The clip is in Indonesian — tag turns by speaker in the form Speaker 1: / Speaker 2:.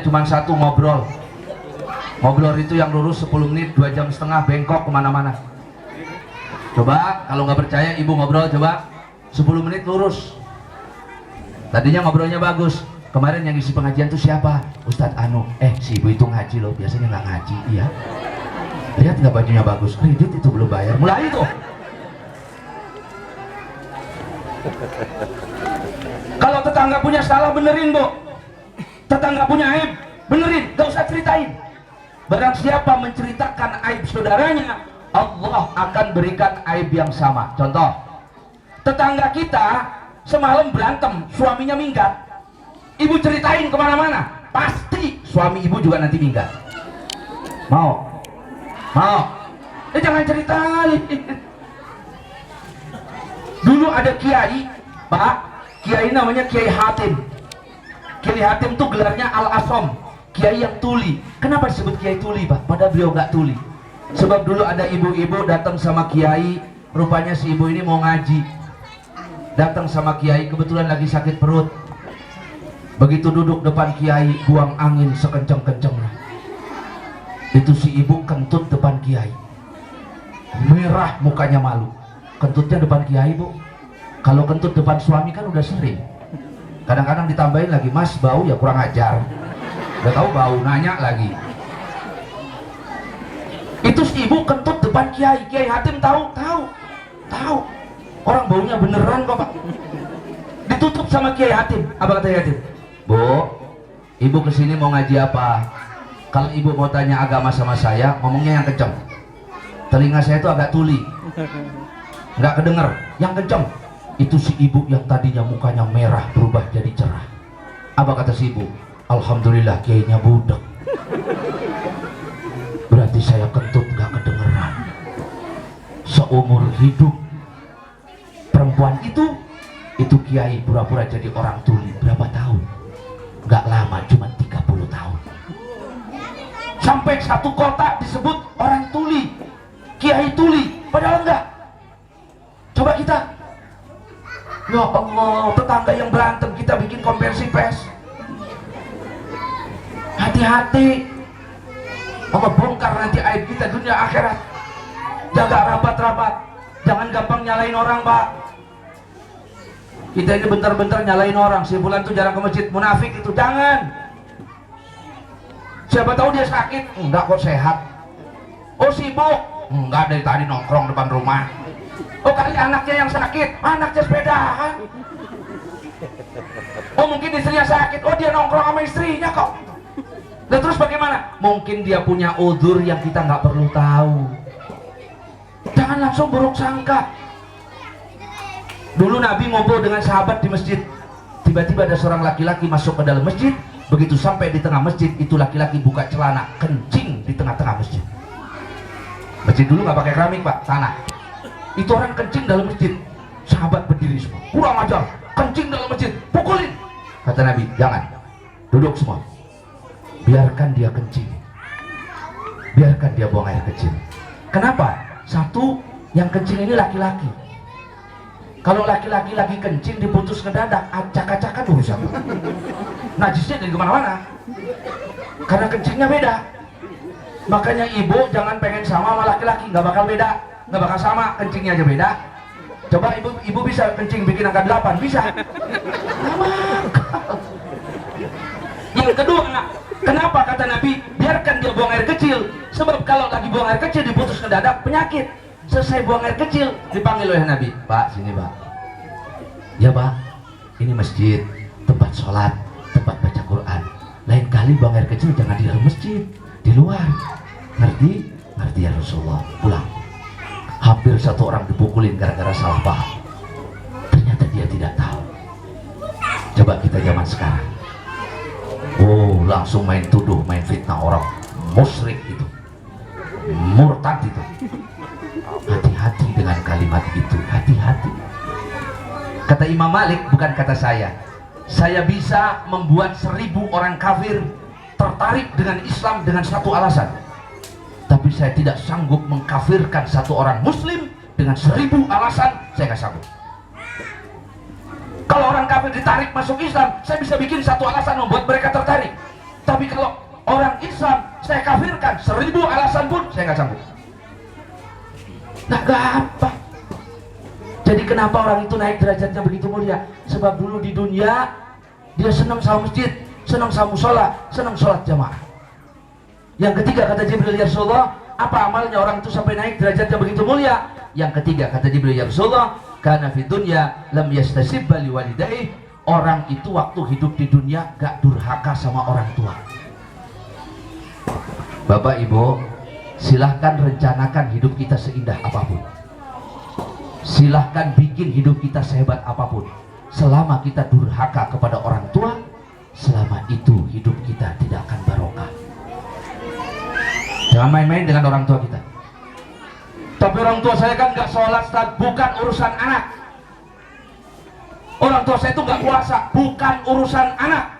Speaker 1: Cuma satu, ngobrol. Ngobrol itu yang lurus 10 menit, 2 jam setengah, bengkok kemana-mana. Coba kalau nggak percaya ibu ngobrol, coba 10 menit lurus. Tadinya ngobrolnya bagus. Kemarin yang isi pengajian tuh siapa? Ustadz Anu. Si ibu itu ngaji loh, biasanya nggak ngaji. Iya. Lihat nggak bajunya bagus, kredit itu belum bayar. Mulai itu. Kalau tetangga punya salah, benerin bu. Tetangga punya aib, benerin, gak usah ceritain. Barang siapa menceritakan aib saudaranya, Allah akan berikan aib yang sama. Contoh, tetangga kita semalam berantem, suaminya minggat. Ibu ceritain kemana-mana, pasti suami ibu juga nanti minggat. Mau? Jangan ceritain. Dulu ada kiai, Pak, kiai namanya Kiai Hatim. Kiai Hatim tuh gelarnya Al-Asom, kiai yang tuli. Kenapa disebut kiai tuli, Pak? Padahal beliau nggak tuli. Sebab dulu ada ibu-ibu datang sama kiai, rupanya si ibu ini mau ngaji. Datang sama kiai, kebetulan lagi sakit perut. Begitu duduk depan kiai, buang angin sekencang-kencangnya. Itu si ibu kentut depan kiai. Merah mukanya, malu. Kentutnya depan kiai, bu. Kalau kentut depan suami kan udah sering. Kadang-kadang ditambahin lagi, mas bau, ya kurang ajar. Udah tahu bau, nanya lagi. Itu si ibu kentut depan kiai. Kiai Hatim tahu. Orang baunya beneran kok, Pak. Ditutup sama Kiai Hatim. Apa kata Kiai Hatim? Bu, ibu kesini mau ngaji apa? Kalau ibu mau tanya agama sama saya, ngomongnya yang kenceng. Telinga saya itu agak tuli, nggak kedenger. Yang kenceng. Itu si ibu yang tadinya mukanya merah berubah jadi cerah. Apa kata si ibu? Alhamdulillah kiainya budak. Berarti saya kentut gak kedengeran. Seumur hidup perempuan itu kiai pura-pura jadi orang tuli. Berapa tahun? Gak lama, cuma 30 tahun. Sampai satu kota disebut orang tuli, kiai tuli, padahal enggak. Coba kita, ya Allah, tetangga yang berantem kita bikin konversi pers. Hati-hati, Allah bongkar nanti aib kita dunia akhirat. Jaga rapat-rapat, jangan gampang nyalain orang, Pak. Kita ini bentar-bentar nyalain orang. Si fulan tuh jarang ke masjid, munafik itu, jangan. Siapa tahu dia sakit, enggak kok, sehat. Oh sibuk, enggak, dari tadi nongkrong depan rumah. Oh kali anaknya yang sakit, anaknya sepedaan. Oh mungkin istrinya sakit, oh dia nongkrong sama istrinya kok. Nah terus bagaimana? Mungkin dia punya udzur yang kita nggak perlu tahu. Jangan langsung buruk sangka. Dulu Nabi ngobrol dengan sahabat di masjid. Tiba-tiba ada seorang laki-laki masuk ke dalam masjid. Begitu sampai di tengah masjid, itu laki-laki buka celana, kencing di tengah-tengah masjid. Masjid dulu nggak pakai keramik, Pak, tanah. Itu orang kencing dalam masjid. Sahabat berdiri semua, kurang ajar, kencing dalam masjid, pukulin. Kata Nabi, jangan, duduk semua, biarkan dia kencing, biarkan dia buang air kecil. Kenapa? Satu, yang kencing ini laki-laki. Kalau laki-laki lagi kencing diputus ngedadak, acak-acakan urusan. Najisnya dari kemana-mana, karena kencingnya beda. Makanya ibu jangan pengen sama laki-laki, nggak bakal beda, nggak bakal sama, kencingnya aja beda. Coba ibu bisa kencing bikin angka 8, bisa. Yang kedua, kenapa kata Nabi biarkan dia buang air kecil? Sebab kalau lagi buang air kecil diputus ngedadak, penyakit. Selesai buang air kecil dipanggil oleh Nabi, Pak sini Pak. Ya Pak, ini masjid, tempat sholat, tempat baca Quran. Lain kali buang air kecil jangan di dalam masjid, di luar. Ngerti? Ngerti ya Rasulullah. Pulang. Hampir satu orang dipukulin gara-gara salah paham. Ternyata dia tidak tahu. Coba kita zaman sekarang, oh langsung main tuduh, main fitnah orang musyrik itu, murtad itu. Hati-hati dengan kalimat itu, hati-hati. Kata Imam Malik, bukan kata saya. Saya bisa membuat 1000 orang kafir tertarik dengan Islam dengan satu alasan. Tapi saya tidak sanggup mengkafirkan satu orang muslim dengan 1000 alasan, saya nggak sanggup. Kalau orang kafir ditarik masuk Islam, saya bisa bikin satu alasan membuat mereka tertarik. Tapi kalau orang Islam saya kafirkan 1000 alasan pun saya nggak sanggup. Nah, gampang. Jadi kenapa orang itu naik derajatnya begitu mulia? Sebab dulu di dunia dia senang sama masjid, senang sama musola, senang sholat jamaah. Yang ketiga kata Jibril, ya Rasulullah, apa amalnya orang itu sampai naik derajatnya begitu mulia? Yang ketiga kata Jibril, ya Rasulullah, karena di dunia lam yastasib bali walidayhi, orang itu waktu hidup di dunia gak durhaka sama orang tua. Bapak Ibu, silahkan rencanakan hidup kita seindah apapun, silahkan bikin hidup kita sehebat apapun, selama kita durhaka kepada orang tua, selama itu hidup kita tidak akan barokah. Jangan main-main dengan orang tua kita. Tapi orang tua saya kan nggak sholat, Ustaz. Bukan urusan anak. Orang tua saya itu nggak puasa, bukan urusan anak.